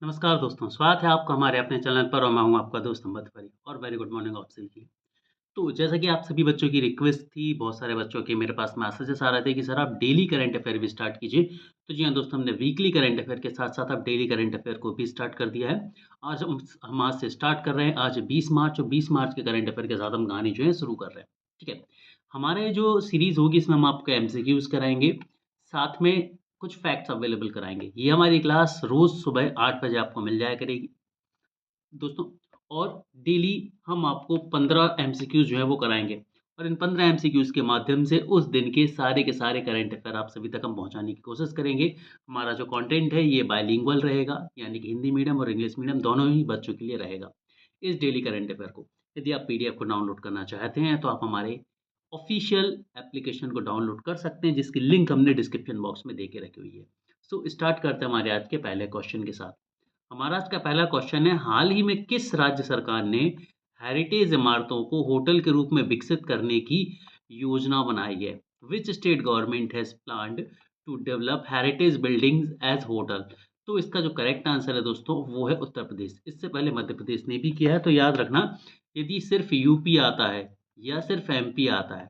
नमस्कार दोस्तों, स्वागत है आपका हमारे अपने चैनल पर और मैं हूँ आपका दोस्त अहमद फरीद और वेरी गुड मॉर्निंग आप सभी की। तो जैसा कि आप सभी बच्चों की रिक्वेस्ट थी, बहुत सारे बच्चों के मेरे पास मैसेजेस आ रहे थे कि सर आप डेली करंट अफेयर भी स्टार्ट कीजिए। तो जी हाँ दोस्तों, हमने वीकली करंट अफेयर के साथ-साथ अब डेली करंट अफेयर को भी स्टार्ट कर दिया है। आज हम आज से स्टार्ट कर रहे हैं, आज 20 मार्च और 20 मार्च के करंट अफेयर के साथ हम कहानी जो है शुरू कर रहे हैं, ठीक है? हमारे जो सीरीज़ होगी इसमें हम आपको एमसीक्यूज़ कराएँगे, साथ में कुछ फैक्ट्स अवेलेबल कराएँगे। ये हमारी क्लास रोज़ सुबह 8 बजे आपको मिल जाया करेगी दोस्तों। और डेली हम आपको 15 एमसीक्यूज़ जो है वो कराएँगे और इन 15 एमसीक्यूज़ के माध्यम से उस दिन के सारे करंट अफेयर आप सभी तक हम पहुँचाने की कोशिश करेंगे। हमारा जो कंटेंट है ये बाइलिंगुअल रहेगा, यानी कि हिंदी मीडियम और इंग्लिश मीडियम दोनों ही बच्चों के लिए रहेगा। इस डेली करंट अफेयर को यदि आप पीडीएफ को डाउनलोड करना चाहते हैं तो आप हमारे ऑफ़िशियल एप्लीकेशन को डाउनलोड कर सकते हैं, जिसकी लिंक हमने डिस्क्रिप्शन बॉक्स में दे के रखी हुई है। सो स्टार्ट करते हैं हमारे आज के पहले क्वेश्चन के साथ। हमारा आज का पहला क्वेश्चन है, हाल ही में किस राज्य सरकार ने हेरिटेज इमारतों को होटल के रूप में विकसित करने की योजना बनाई है? Which state government has planned to develop heritage buildings as hotel? तो इसका जो करेक्ट आंसर है दोस्तों वो है उत्तर प्रदेश। इससे पहले मध्य प्रदेश ने भी किया है, तो याद रखना, यदि सिर्फ यूपी आता है या सिर्फ एमपी आता है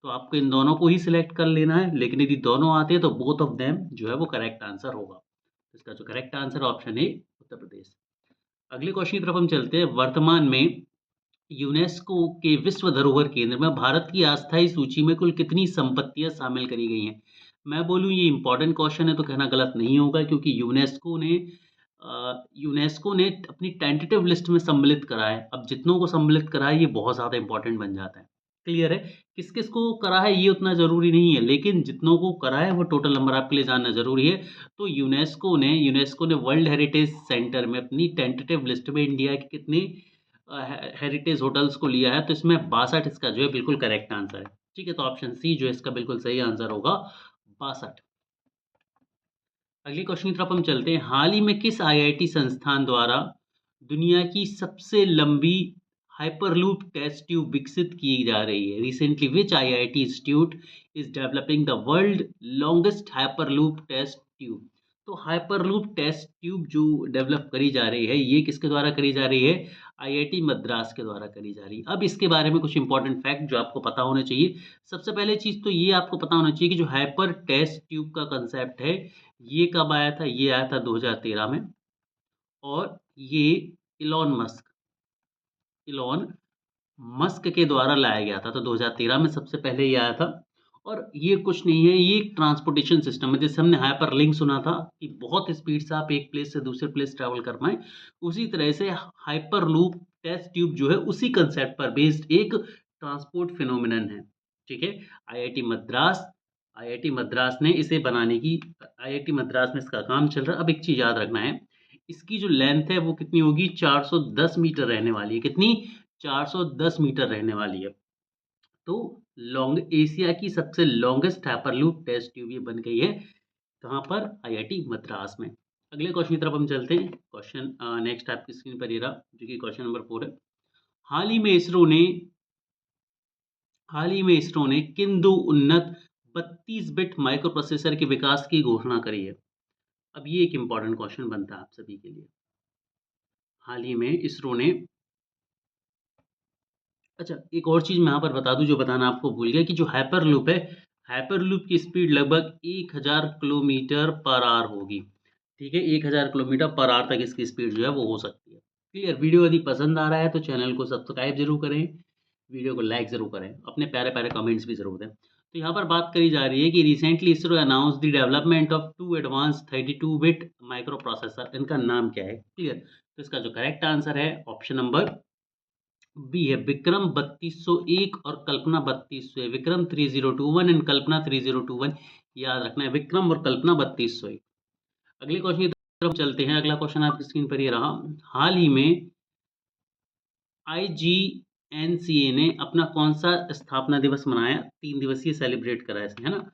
तो आपको इन दोनों को ही सिलेक्ट कर लेना है, लेकिन यदि दोनों आते हैं तो बोथ ऑफ देम जो है वो करेक्ट आंसर होगा। तो इसका जो करेक्ट आंसर ऑप्शन है उत्तर प्रदेश। अगले क्वेश्चन की तरफ हम चलते हैं। वर्तमान में यूनेस्को के विश्व धरोहर केंद्र में भारत की अस्थायी सूची में कुल कितनी संपत्तियां शामिल करी गई हैं? मैं बोलूं ये इंपॉर्टेंट क्वेश्चन है तो कहना गलत नहीं होगा, क्योंकि यूनेस्को ने अपनी टेंटेटिव लिस्ट में सम्मिलित करा है। अब जितनों को सम्मिलित करा है ये बहुत ज़्यादा इंपॉर्टेंट बन जाता है। क्लियर है? किस किस को करा है ये उतना ज़रूरी नहीं है, लेकिन जितनों को करा है वो टोटल नंबर आपके लिए जानना ज़रूरी है। तो यूनेस्को ने वर्ल्ड हेरिटेज सेंटर में अपनी टेंटेटिव लिस्ट में इंडिया के कितने हेरिटेज होटल्स को लिया है, तो इसमें 62 इसका जो है बिल्कुल करेक्ट आंसर है। ठीक है, तो ऑप्शन सी जो है इसका बिल्कुल सही आंसर होगा, 62। अगले क्वेश्चन की तरफ हम चलते हैं। हाल ही में किस आईआईटी संस्थान द्वारा दुनिया की सबसे लंबी हाइपरलूप टेस्ट ट्यूब विकसित की जा रही है? Recently which IIT institute is developing the world longest hyperloop test tube? तो हाइपरलूप टेस्ट ट्यूब जो डेवलप करी जा रही है ये किसके द्वारा करी जा रही है? आईआईटी मद्रास के द्वारा करी जा रही है। अब इसके बारे में कुछ इंपॉर्टेंट फैक्ट जो आपको पता होने चाहिए। सबसे पहले चीज़ तो ये आपको पता होना चाहिए कि जो हाइपर टेस्ट ट्यूब का कंसेप्ट है ये कब आया था? ये आया था 2013 में। और ये इलॉन मस्क इलॉन मस्क के द्वारा लाया गया था, तो 2013 में सबसे पहले ये आया था। और ये कुछ नहीं है, ये एक ट्रांसपोर्टेशन सिस्टम है। जैसे हमने हाइपरलिंक सुना था कि बहुत स्पीड से आप एक प्लेस से दूसरे प्लेस ट्रैवल कर पाएँ, उसी तरह से हाइपरलूप टेस्ट ट्यूब जो है उसी कंसेप्ट पर बेस्ड एक ट्रांसपोर्ट फिनोमेनन है। ठीक है? आईआईटी मद्रास आईआईटी मद्रास ने इसे बनाने की आईआईटी मद्रास में इसका काम चल रहा है। अब एक चीज़ याद रखना है, इसकी जो लेंथ है वो कितनी होगी? 410 मीटर रहने वाली है। कितनी? 410 मीटर रहने वाली है। तो लॉन्ग एशिया की सबसे लॉन्गेस्ट हाइपरलूप टेस्ट ट्यूब ये बन गई है। कहाँ पर? आईआईटी मद्रास में। अगले क्वेश्चन की तरफ हम चलते हैं। क्वेश्चन नेक्स्ट आपकी स्क्रीन पर ये रहा, जो कि क्वेश्चन नंबर 4 है। हाल ही में इसरो ने हाल ही में इसरो ने किन 2 उन्नत 32 बिट माइक्रो प्रोसेसर के विकास की घोषणा करी है? अब ये एक इम्पोर्टेंट क्वेश्चन बनता है आप सभी के लिए। हाल ही में इसरो ने अच्छा, एक और चीज़ मैं यहाँ पर बता दूँ जो बताना आपको भूल गया, कि जो हाइपरलूप है, हाइपरलूप की स्पीड लगभग 1000 किलोमीटर पर आवर होगी। ठीक है? 1000 किलोमीटर पर आवर तक इसकी स्पीड जो है वो हो सकती है। क्लियर? वीडियो यदि पसंद आ रहा है तो चैनल को सब्सक्राइब ज़रूर करें, वीडियो को लाइक ज़रूर करें, अपने प्यारे-प्यारे कमेंट्स भी ज़रूर दें। तो यहाँ पर बात करी जा रही है कि recently ISRO announced the development of 2 advance 32 bit micro processor. इनका नाम क्या है? क्लियर? तो इसका जो करेक्ट आंसर है ऑप्शन नंबर बी है, विक्रम 3201 और कल्पना 3201। विक्रम 3021 एंड कल्पना 3021, याद रखना है, विक्रम और कल्पना 3201। अगले क्वेश्चन की तरफ चलते हैं। अगला क्वेश्चन आपकी स्क्रीन पर ये रहा। हाल ही में आईजीएनसीए ने अपना कौन सा स्थापना दिवस मनाया? 3 दिवसीय सेलिब्रेट करा इसने, है ना?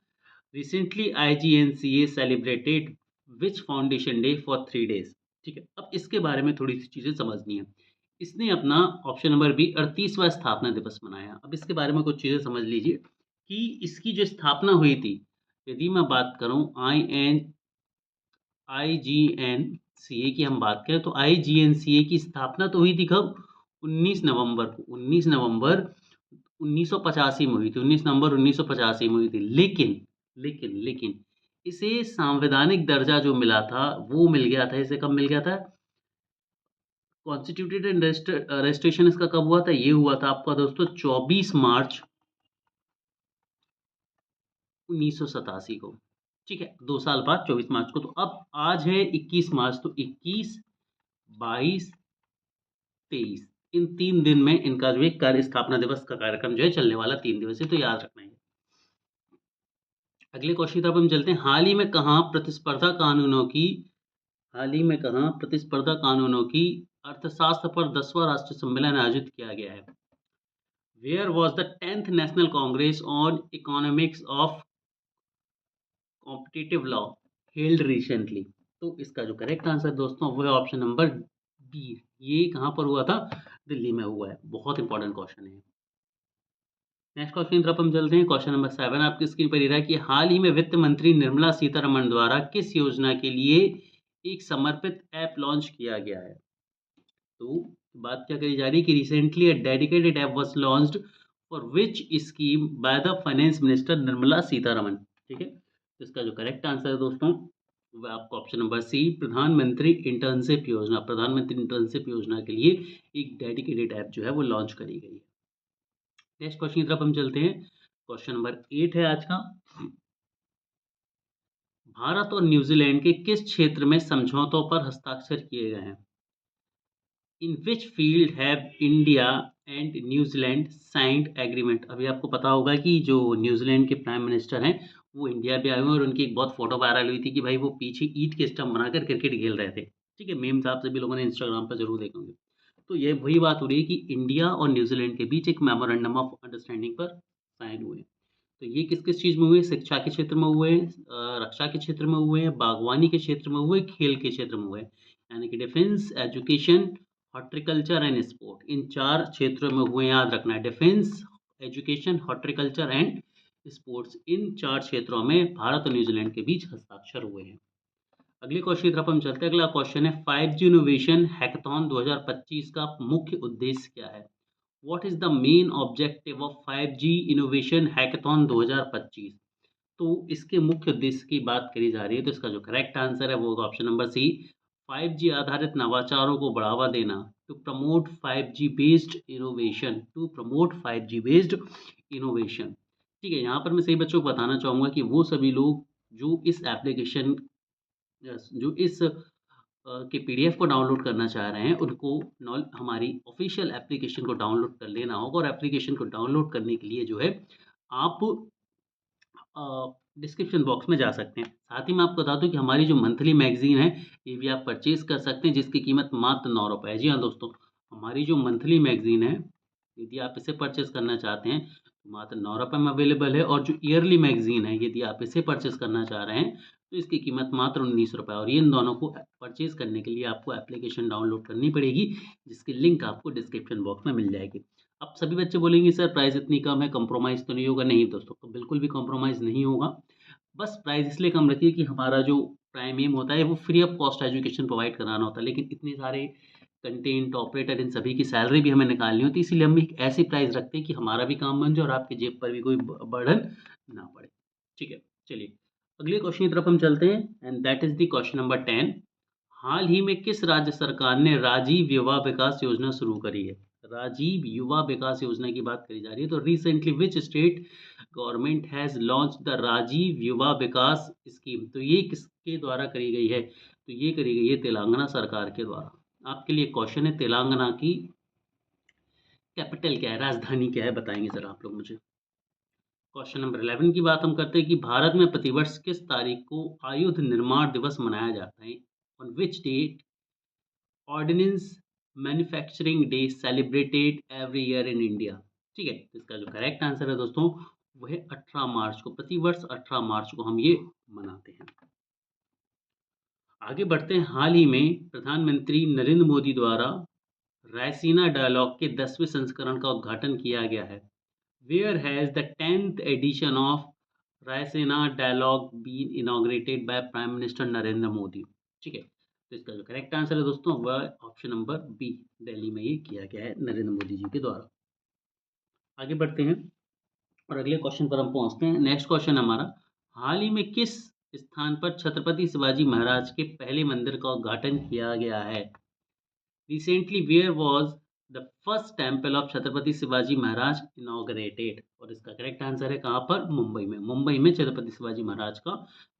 Recently IGNCA celebrated which foundation day for 3 days. ठीक है, अब इसके बारे में थोड़ी सी चीजें समझनी है। इसने अपना ऑप्शन नंबर बी 38वां स्थापना दिवस मनाया। अब इसके बारे में कुछ चीजें समझ लीजिए कि इसकी जो स्थापना हुई थी, यदि मैं बात करूं, आई जी एन सीए की हम बात करें तो आईजीएनसीए की स्थापना तो हुई थी कब? 19 नवंबर को, 19 नवंबर 1985 में हुई थी, 19 नवंबर 1985 में हुई थी। लेकिन इसे सांवैधानिक दर्जा जो मिला था वो मिल गया था इसे, कब मिल गया था? कॉन्स्टिट्यूटेड एंड रजिस्ट्रेशन इसका कब हुआ था? ये हुआ था आपका दोस्तों 24 मार्च 1987 को। ठीक है, 2 साल बाद 24 मार्च को। तो अब आज है 21 मार्च, तो 21, 22, 23 इन 3 दिन में इनका जो है कार्य स्थापना दिवस का कार्यक्रम जो है चलने वाला 3 दिवसीय, तो याद रखना है। अगले क्वेश्चन की तरफ हम चलते हैं। हाल ही में कहाँ प्रतिस्पर्धा कानूनों की अर्थशास्त्र पर 10वां राष्ट्रीय सम्मेलन आयोजित किया गया है? Where was the 10th national congress on economics of competitive law held recently? तो इसका जो करेक्ट आंसर दोस्तों वो है ऑप्शन नंबर बी। ये कहाँ पर हुआ था? दिल्ली में हुआ है। बहुत इंपॉर्टेंट क्वेश्चन है। नेक्स्ट क्वेश्चन की तरफ हम चलते हैं। क्वेश्चन नंबर 7 आपकी स्क्रीन पर ये रहा है कि हाल ही में वित्त मंत्री निर्मला सीतारमण द्वारा किस योजना के लिए एक समर्पित ऐप लॉन्च किया गया है? तो बात क्या करी जा रही है कि recently a dedicated app was launched for which scheme by the finance minister Nirmala Sitharaman. ठीक है, तो इसका जो करेक्ट आंसर है दोस्तों वह आपको ऑप्शन नंबर सी, प्रधानमंत्री इंटर्नशिप योजना। प्रधानमंत्री इंटर्नशिप योजना के लिए एक डेडिकेटेड ऐप जो है वो लॉन्च करी गई है। नेक्स्ट क्वेश्चन की तरफ हम चलते हैं। क्वेश्चन नंबर 8 है आज का। भारत और न्यूजीलैंड के किस क्षेत्र में समझौतों पर हस्ताक्षर किए गए हैं? In which field have India and New Zealand signed agreement? अभी आपको पता होगा कि जो न्यूजीलैंड के प्राइम मिनिस्टर हैं वो इंडिया भी आए हुए हैं और उनकी एक बहुत फोटो वायरल हुई थी कि भाई वो पीछे ईंट के स्टंप बनाकर क्रिकेट खेल रहे थे। ठीक है, मीम्स आप सभी लोगों ने इंस्टाग्राम पर जरूर देखे होंगे। तो ये वही बात हो रही है कि इंडिया और न्यूजीलैंड के बीच एक मेमोरेंडम ऑफ अंडरस्टैंडिंग पर साइन हुए हैं। तो ये किस-किस चीज़ में हुए? शिक्षा के क्षेत्र में हुए, रक्षा के क्षेत्र में हुए, बागवानी के क्षेत्र में हुए, खेल के क्षेत्र में हुए। यानी कि defence, education, horticulture and sport, इन 4 क्षेत्रों में हुए, याद रखना है। Defence, education, horticulture and sports, इन 4 क्षेत्रों में भारत और न्यूजीलैंड के बीच हस्ताक्षर हुए हैं। अगले क्वेश्चन की तरफ हम चलते हैं। अगला क्वेश्चन है 5G इनोवेशन हैकाथॉन 2025 का मुख्य उद्देश्य क्या है? What is the main objective of 5G innovation hackathon 2025? तो इसके मुख्य उद्देश्य की बात करी जा रही है, तो इसका जो करेक्ट आंसर है वो होगा ऑप्शन नंबर सी, 5G आधारित नवाचारों को बढ़ावा देना। To promote 5G based innovation. ठीक है, यहाँ पर मैं सही बच्चों को बताना चाहूँगा कि वो सभी लोग जो इस एप्लीकेशन जो इस के पीडीएफ को डाउनलोड करना चाह रहे हैं उनको हमारी ऑफिशियल एप्लीकेशन को डाउनलोड कर लेना होगा। और एप्लीकेशन को डाउनलोड करने के लिए जो है आप डिस्क्रिप्शन बॉक्स में जा सकते हैं। साथ ही मैं आपको बता दूं कि हमारी जो मंथली मैगजीन है ये भी आप परचेज कर सकते हैं जिसकी कीमत मात्र 9 रुपये है। जी हाँ दोस्तों, हमारी जो मंथली मैगजीन है यदि आप इसे परचेज करना चाहते हैं तो मात्र 9 रुपये में अवेलेबल है। और जो ईयरली मैगजीन है यदि आप इसे परचेज करना चाह रहे हैं तो इसकी कीमत मात्र 19 रुपये। और इन दोनों को परचेज करने के लिए आपको एप्लीकेशन डाउनलोड करनी पड़ेगी जिसकी लिंक आपको डिस्क्रिप्शन बॉक्स में मिल जाएगी। अब सभी बच्चे बोलेंगे सर प्राइस इतनी कम है, कंप्रोमाइज़ तो नहीं होगा? नहीं दोस्तों, तो बिल्कुल भी कंप्रोमाइज़ नहीं होगा। बस प्राइस इसलिए कम रखिए कि हमारा जो प्राइम एम होता है वो free of cost education provide कराना होता है। लेकिन इतने सारे कंटेंट ऑपरेटर इन सभी की सैलरी भी हमें निकालनी होती है, इसीलिए हम एक ऐसी प्राइस रखते हैं कि हमारा भी काम बन जाए और आपकी जेब पर भी कोई बर्डन ना पड़े। ठीक है, चलिए अगले क्वेश्चन की तरफ हम चलते हैं and that is the question number 10। हाल ही में किस राज्य सरकार ने राजीव युवा विकास योजना शुरू करी है? राजीव युवा विकास योजना की बात करी जा रही है। तो recently which state government has launched the Rajiv Yuva Vikas scheme? तो ये किसके द्वारा करी गई है? तो ये करी गई है तेलंगाना सरकार के द्वारा। आपके लिए क्वेश्चन है, तेलंगाना की कैपिटल क्या है, राजधानी क्या है, बताएंगे जरा आप लोग मुझे। क्वेश्चन नंबर 11 की बात हम करते हैं कि भारत में प्रतिवर्ष किस तारीख को आयुध निर्माण दिवस मनाया जाता है? On which date ordnance manufacturing day celebrated every year in India? ठीक है, तो इसका जो करेक्ट आंसर है दोस्तों वह 18 मार्च को, प्रतिवर्ष 18 मार्च को हम ये मनाते हैं। आगे बढ़ते हैं। हाल ही में प्रधानमंत्री नरेंद्र मोदी द्वारा रायसीना डायलॉग के 10वें संस्करण का उद्घाटन किया गया है। Where has the 10th edition of Raisina dialogue been inaugurated by prime minister Narendra Modi? ठीक है, तो इसका जो करेक्ट आंसर है दोस्तों वह ऑप्शन नंबर बी, दिल्ली में ये किया गया है नरेंद्र मोदी जी के द्वारा। आगे बढ़ते हैं और अगले क्वेश्चन पर हम पहुंचते हैं। नेक्स्ट क्वेश्चन हमारा, हाल ही में किस स्थान पर छत्रपति शिवाजी महाराज के पहले मंदिर का उद्घाटन किया गया है? Recently where was the first temple of Chhatrapati Shivaji Maharaj inaugurated? और इसका करेक्ट आंसर है कहाँ पर? मुंबई में। मुंबई में छत्रपति शिवाजी महाराज का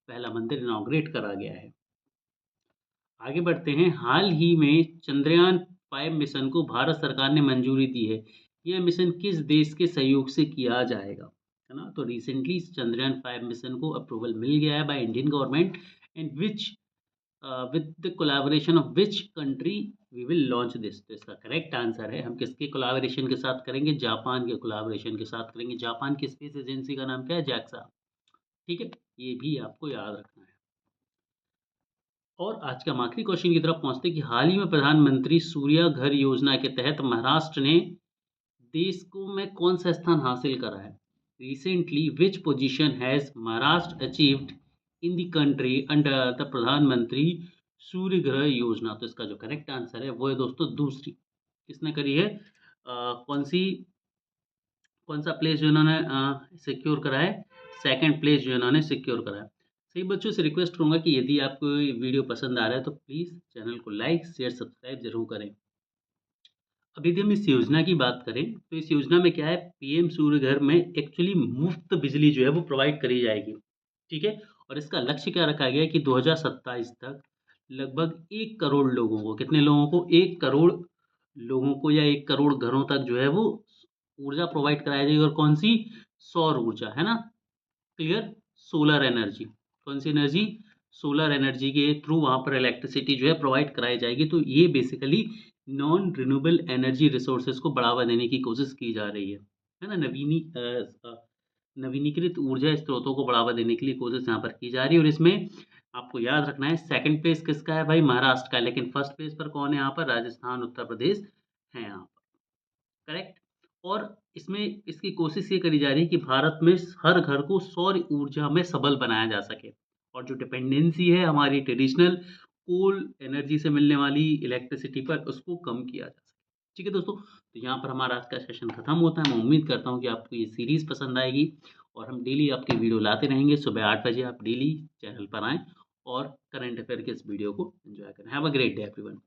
पहला मंदिर इनॉग्रेट करा गया है। आगे बढ़ते हैं, हाल ही में चंद्रयान 5 मिशन को भारत सरकार ने मंजूरी दी है। यह मिशन किस देश के सहयोग से किया जाएगा? है ना, तो रिसेंटली चंद्रयान 5 मिशन को अप्रूवल मिल गया है by Indian government, and which with the collaboration of which country we will launch this? तो इसका करेक्ट आंसर है, हम किसके कोलैबोरेशन के साथ करेंगे? जापान के कोलैबोरेशन के साथ करेंगे। जापान की स्पेस एजेंसी का नाम क्या है? जैक्सा। ठीक है, ये भी आपको याद रखना है। और आज का हम आखिरी क्वेश्चन की तरफ पहुंचते हैं कि हाल ही में प्रधानमंत्री सूर्या घर योजना के तहत महाराष्ट्र ने देश को में कौन सा स्थान हासिल करा है? Recently which position has Maharashtra achieved in the country under the प्रधानमंत्री सूर्य ग्रह योजना? तो इसका जो करेक्ट आंसर है वो है दोस्तों दूसरी। किसने करी है? कौन सा प्लेस जो इन्होंने सिक्योर करा है? सेकंड प्लेस जो इन्होंने सिक्योर करा है। सही बच्चों से रिक्वेस्ट करूंगा कि यदि आपको ये वीडियो पसंद आ रहा है तो प्लीज़ चैनल को लाइक शेयर सब्सक्राइब जरूर करें। अब यदि हम इस योजना की बात करें तो इस योजना में क्या है, पीएम सूर्य घर में एक्चुअली मुफ्त बिजली जो है वो प्रोवाइड करी जाएगी। ठीक है, और इसका लक्ष्य क्या रखा गया है कि 2027 तक लगभग 1 करोड़ लोगों को, कितने लोगों को? 1 करोड़ लोगों को या 1 करोड़ घरों तक जो है वो ऊर्जा प्रोवाइड कराई जाएगी। और कौन सी? सौर ऊर्जा, है ना, क्लियर, सोलर एनर्जी। कौन सी एनर्जी? सोलर एनर्जी के थ्रू वहाँ पर इलेक्ट्रिसिटी जो है प्रोवाइड कराई जाएगी। तो ये basically non renewable energy resources को बढ़ावा देने की कोशिश की जा रही है ना, नवीनीकृत ऊर्जा स्रोतों को बढ़ावा देने के लिए कोशिश यहाँ पर की जा रही है। और इसमें आपको याद रखना है सेकंड प्लेस किसका है भाई? महाराष्ट्र का, लेकिन फर्स्ट प्लेस पर कौन है यहाँ पर? राजस्थान, उत्तर प्रदेश है यहाँ पर। करेक्ट। और इसमें इसकी कोशिश ये करी जा रही है कि भारत में हर घर को सौर ऊर्जा में सबल बनाया जा सके, और जो डिपेंडेंसी है हमारी ट्रेडिशनल कोल एनर्जी से मिलने वाली इलेक्ट्रिसिटी पर, उसको कम किया जा सके। ठीक है दोस्तों, तो यहाँ पर हमारा आज का सेशन खत्म होता है। मैं उम्मीद करता हूँ कि आपको ये सीरीज़ पसंद आएगी, और हम डेली आपकी वीडियो लाते रहेंगे। सुबह 8 बजे आप डेली चैनल पर आएँ और करंट अफेयर के इस वीडियो को एंजॉय करें। Have a great day everyone.